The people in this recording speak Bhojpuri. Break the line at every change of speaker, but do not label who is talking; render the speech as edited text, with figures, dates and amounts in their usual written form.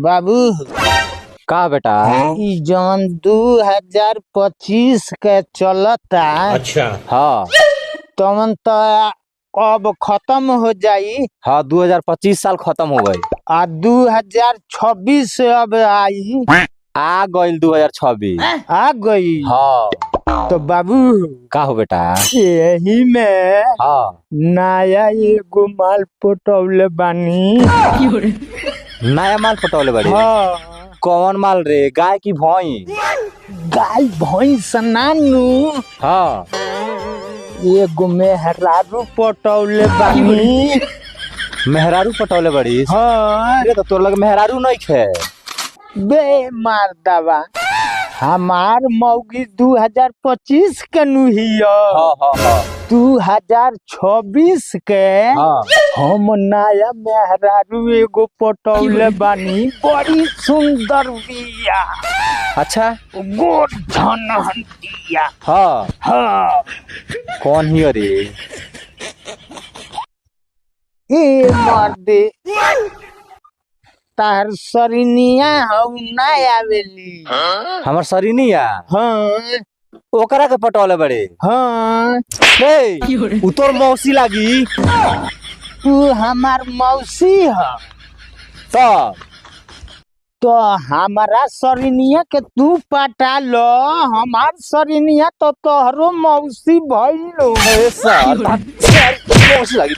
बाबू
का बेटा?
ई जौन 2025 के चलता
अच्छा।
हाँ
तमन तो अब खत्म हो जाई।
हाँ 2025 साल खत्म हो गई।
आ 2026 अब आई
आ गईल 2026।
आ गई।
हाँ
तो बाबू
का हो बेटा?
यही में
हाँ
नया एगो माल पटौले बानी।
नया माल पटौले बड़ी।
हाँ
कौन माल रे? गाय की भैंस?
गाय भैंस नानू
हाँ
एगो मेहरारू पटौले बानी।
मेहरारू पटौले बड़ी।
हाँ
अरे तो तोर लग मेहरारू नहीं खे।
बे मार दवा हमार मौगी 2025 के नुहिया
हाँ हाँ हाँ
2026 के
हाँ
हम नया मेहरारू एगो पटौले बानी। बड़ी सुंदर बिया,
अच्छा
गोर धनहन बिया।
हाँ
हाँ
कौन ही अरे?
ए मर्दे तार सरिनिया हम ना आवेली।
हमर सरीनिया
हाँ
ओकरा के पटौले बड़े।
हाँ
ए उ तोर मौसी लागी।
तू हमार मौसी है
तब
तो हमारा सरिनिया के तू पटा लो। हमार सरिनिया तो तोहरो मौसी भइलो।
ए सर मौसी लागी।